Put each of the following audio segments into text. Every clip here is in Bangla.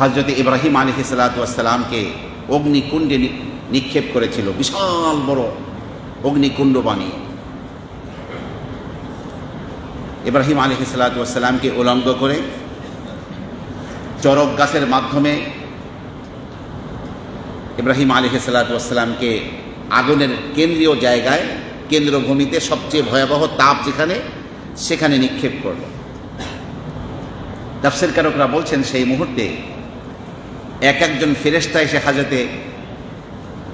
হযরত ইব্রাহিম আলাইহিস সালাতু ওয়াস সালামকে অগ্নিকুণ্ডে নিক্ষেপ করেছিল, বিশাল বড় অগ্নিকুণ্ড বানিয়ে। ইব্রাহিম আলাইহিস সালাতু ওয়াস সালামকে উলঙ্গ করে চরক গাছের মাধ্যমে ইব্রাহিম আলাইহিস সালাতু ওয়াস সালামকে আগুনের কেন্দ্রীয় জায়গায়, কেন্দ্রভূমিতে সবচেয়ে ভয়াবহ তাপ যেখানে, সেখানে নিক্ষেপ করল। তাফসীর কারকরা বলছেন সেই মুহূর্তে এক একজন ফেরেশতা এসে হযরতে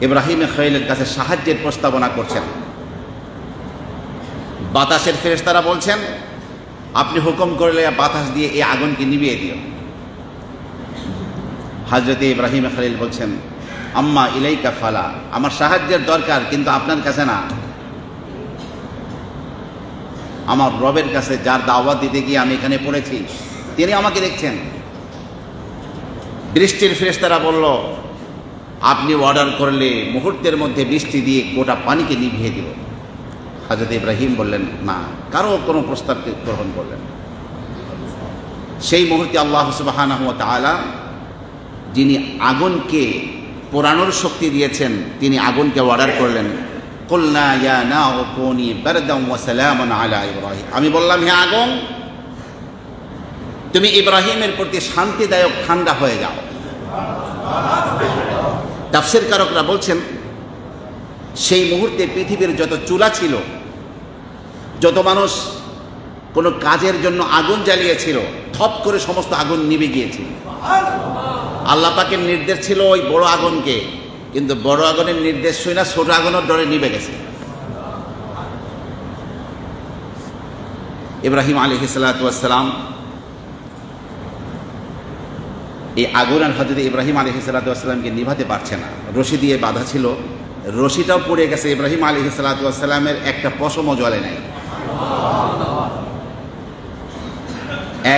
ইব্রাহিম খলিলের কাছে সাহায্যের প্রস্তাবনা করছেন। বাতাসের ফেরেশতারা বলছেন, আপনি হুকুম করলে বাতাস দিয়ে এই আগুনকে নিভিয়ে দিও। হযরতে ইব্রাহিম খলিল বলছেন, আম্মা ইলাইকা ফালা, আমার সাহায্যের দরকার কিন্তু আপনার কাছে না, আমার রবের কাছে, যার দাওয়াত দিতে গিয়ে আমি এখানে পড়েছি, তিনি আমাকে দেখছেন। বৃষ্টির ফেরেশতারা বলল, আপনি অর্ডার করলে মুহূর্তের মধ্যে বৃষ্টি দিয়ে গোটা পানিকে নিভিয়ে দিব। হযরত ইব্রাহিম বললেন না, কারো কোনো প্রস্তাবকে গ্রহণ করলেন। সেই মুহূর্তে আল্লাহ সুবহানাহু ওয়া তাআলা, যিনি আগুনকে পোড়ানোর শক্তি দিয়েছেন, তিনি আগুনকে অর্ডার করলেন, কুলনা ইয়া নারু কুনি বারদান ওয়া সালামান আলা ইব্রাহিম। আমি বললাম, হে আগুন, তুমি ইব্রাহিমের প্রতি শান্তিদায়ক ঠান্ডা হয়ে যাও। তাফসীর কারকরা বলছেন, সেই মুহূর্তে পৃথিবীর যত চুলা ছিল, যত মানুষ কোনো কাজের জন্য আগুন জ্বালিয়েছিল, থপ করে সমস্ত আগুন নিভে গিয়েছিল। আল্লাহ পাকের নির্দেশ ছিল ওই বড় আগুনকে, কিন্তু বড় আগুনের নির্দেশ শুই না, ছোট আগুনের ডরে নিভে গেছে। ইব্রাহিম আলাইহিস সালাতু ওয়াস সালাম এই আগুন আর হযরত ইব্রাহিম আলাইহিস সালাতু ওয়াস সালামকে নিভাতে পারছে না, রশি দিয়ে বাঁধা ছিল, রশিটাও পড়ে গেছে। ইব্রাহিম আলাইহিস সালাতু ওয়াস সালামের একটা পশমও জ্বলে নাই।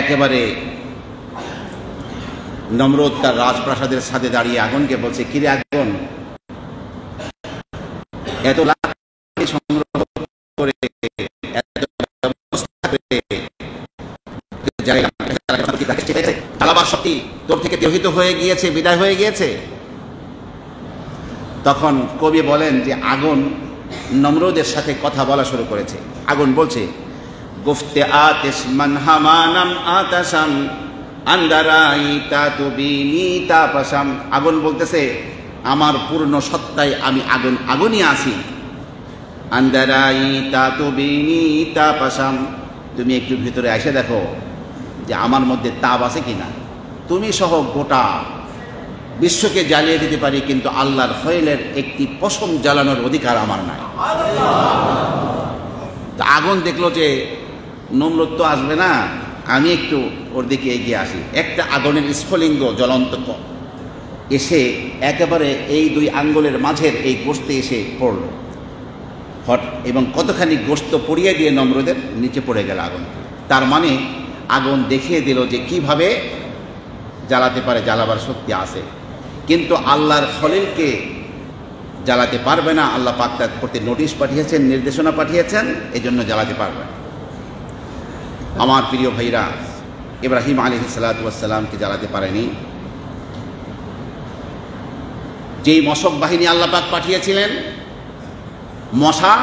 একেবারে নমরুদ তার রাজপ্রাসাদের ছাদে দাঁড়িয়ে আগুনকে বলছে, কিরে আগুন, এত লাকড়ি সংগ্রহ করে, এত ব্যবস্থা করে জ্বালাবার শক্তি তোর থেকে তিরোহিত হয়ে গিয়েছে, বিদায় হয়ে গিয়েছে। তখন কবি বলেন যে আগুন নমরুদের সাথে কথা বলা শুরু করেছে। আগুন বলছে, গুফতে আতিশ মান হামানাম আতাশাম আন্দারাইতা তুবিনি তাপাশাম। আগুন বলতেছে, আমার পূর্ণ সত্তায় আমি আগুন, আগুনই আছি। আন্দারাইতা তুবিনি তাপাশাম, তুমি একটু ভিতরে এসে দেখো যে আমার মধ্যে তাপ আছে কিনা। তুমি সহ গোটা বিশ্বকে জ্বালিয়ে দিতে পারি, কিন্তু আল্লাহর খলিলের একটি পশম জ্বালানোর অধিকার আমার নাই। তা আগুন দেখলো যে নমরুদ তো আসবে না, আমি একটু ওর দিকে এগিয়ে আসি। একটা আগুনের স্ফুলিঙ্গ জ্বলন্ত এসে একেবারে এই দুই আঙ্গুলের মাঝের এই গোশতে এসে পড়ল হট, এবং কতখানি গোশত পড়িয়ে দিয়ে নমরুদের নিচে পড়ে গেল আগুন। তার মানে আগুন দেখিয়ে দিল যে কিভাবে জ্বালাতে পারে, জ্বালাবার শক্তি আছে, কিন্তু আল্লাহর খলিলকে জ্বালাতে পারবে না। আল্লাহ পাক তার প্রতি নোটিশ পাঠিয়েছেন, নির্দেশনা পাঠিয়েছেন, এই জন্য জ্বালাতে পারবে না। আমার প্রিয় ভাইরা, ইব্রাহিম আলাইহিস সালাতু ওয়াস সালামকে জ্বালাতে পারেনি। যেই মশক বাহিনী আল্লাহ পাক পাঠিয়েছিলেন, মশা,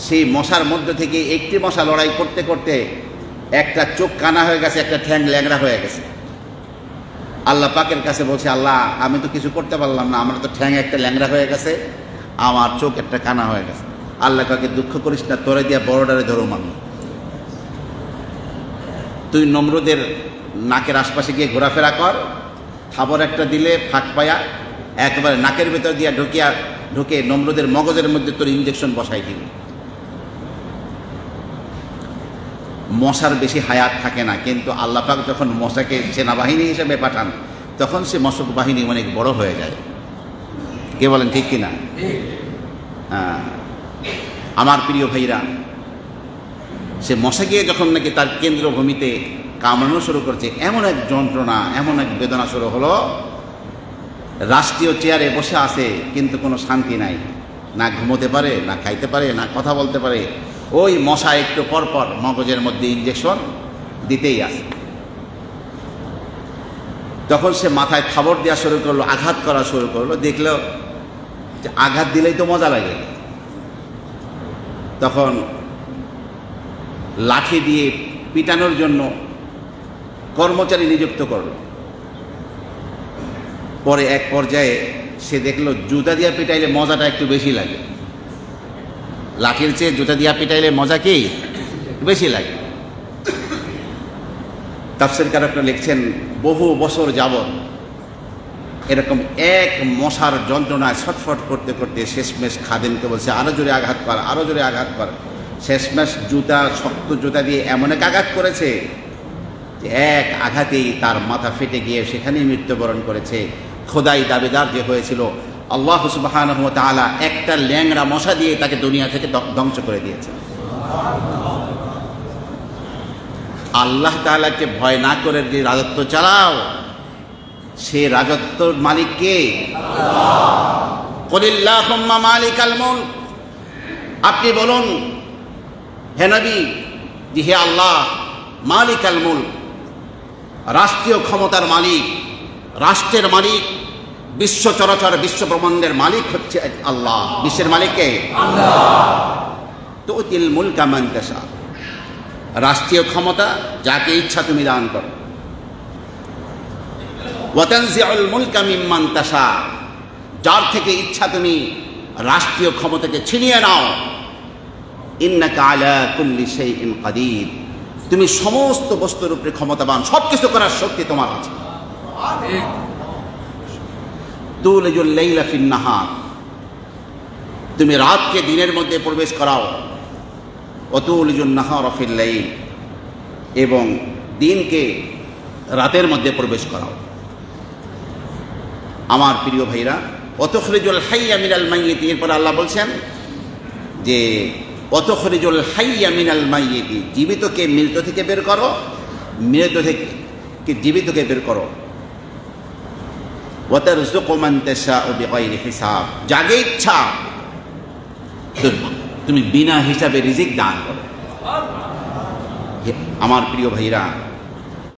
সেই মশার মধ্য থেকে একটি মশা লড়াই করতে করতে একটা চোখ কানা হয়ে গেছে, একটা ঠ্যাং ল্যাংড়া হয়ে গেছে। আল্লাহ পাকের কাছে বলছে, আল্লাহ আমি তো কিছু করতে পারলাম না, আমার তো ঠ্যাং একটা ল্যাংড়া হয়ে গেছে, আমার চোখ একটা কানা হয়ে গেছে। আল্লাহ কাকে দুঃখ করিস না, তোরে দিয়া বড়ডারে ধরুম আমি। তুই নমরুদের নাকের আশপাশে গিয়ে ঘোরাফেরা কর, খাবার একটা দিলে ফাঁক পায়া একবারে নাকের ভেতর দিয়া ঢুকে নমরুদের মগজের মধ্যে তোর ইঞ্জেকশন বসাই দিবি। মশার বেশি হায়াত থাকে না, কিন্তু আল্লাহ পাক যখন মশাকে সেনাবাহিনী হিসেবে পাঠান, তখন সে মশক বাহিনী অনেক বড় হয়ে যায়। কে বলেন ঠিক কিনা? হ্যাঁ। আমার প্রিয় ভাইরা, সে মশাকে যখন নাকি তার কেন্দ্রভূমিতে কামড়ানো শুরু করছে, এমন এক যন্ত্রণা, এমন এক বেদনা শুরু হলো, রাষ্ট্রীয় চেয়ারে বসে আছে কিন্তু কোনো শান্তি নাই, না ঘুমোতে পারে, না খাইতে পারে, না কথা বলতে পারে। ওই মশা একটু পরপর মগজের মধ্যে ইঞ্জেকশন দিতেই আছে। তখন সে মাথায় থাবর দেওয়া শুরু করলো, আঘাত করা শুরু করলো। দেখলো যে আঘাত দিলেই তো মজা লাগে। তখন লাঠি দিয়ে পিটানোর জন্য কর্মচারী নিযুক্ত করল। পরে এক পর্যায়ে সে দেখলো জুতা দিয়া পিটাইলে মজাটা একটু বেশি লাগে, লাঠির চেয়ে জুতা দিয়া পিটাইলে মজা কি বেশি লাগে। তাফসীর কারকরা লিখছেন বহু বছর যাবৎ এরকম এক মশার যন্ত্রণায় ছটফট করতে করতে শেষমেশ খাদেমকে বলছে আরো জোরে আঘাত কর, আরো জোরে আঘাত কর। শেষমেশ জুতা, শক্ত জুতা দিয়ে এমন এক আঘাত করেছে যে এক আঘাতেই তার মাথা ফেটে গিয়ে সেখানেই মৃত্যুবরণ করেছে। খোদাই দাবিদার যে হয়েছিল, আল্লাহ সুবহানাহু ওয়া তাআলা একটা ল্যাংড়া মশা দিয়ে তাকে দুনিয়া থেকে ধ্বংস করে দিয়েছে। আল্লাহ তাআলাকে ভয় না করে যে রাজত্ব চালাও, সে রাজত্বর মালিক কে? কুলিল্লাহুম্মা মালিকাল মুলক, আপনি বলুন হে নবী যে হে আল্লাহ মালিকাল মুলক, রাষ্ট্রীয় ক্ষমতার মালিক, রাষ্ট্রের মালিক, বিশ্ব চরাচর বিশ্ব ব্রহ্মাণ্ডের মালিক হচ্ছে আল্লাহ। বিশ্বের মালিক কে? আল্লাহ। তুতিল মুলকা মান তাশা, রাষ্ট্রীয় ক্ষমতা যাকে ইচ্ছা তুমি দান করো। ওয়া তানজিউল মুলকা মিম্মান তাশা, যার থেকে ইচ্ছা তুমি রাষ্ট্রীয় ক্ষমতাকে ছিনিয়ে নাও। ইন্নাকা আলা কুল্লি শাইইন কাদির, তুমি সমস্ত বস্তুর উপরে ক্ষমতাবান, সবকিছু করার শক্তি তোমার আছে। তুলিজুল লাইলা ফিন নাহার, তুমি রাতকে দিনের মধ্যে প্রবেশ করাও। ওয়া তুলিজুন নাহারা ফিল লাইল, এবং দিনকে রাতের মধ্যে প্রবেশ করাও। আমার প্রিয় ভাইরা, ওয়াতুখরিজুল হাইয়া মিনাল মাইয়িত, এরপর আল্লাহ বলছেন যে ওয়াতুখরিজুল হাইয়া মিনাল মাইয়িত, জীবিতকে মৃত থেকে বের করো, মৃত থেকে জীবিতকে বের করো। ওয়া তারযুকু মান তাশাউ বিগাইরি হিসাব, যাকে ইচ্ছা তুমি বিনা হিসাবে রিজিক দান করো। আমার প্রিয় ভাইরা,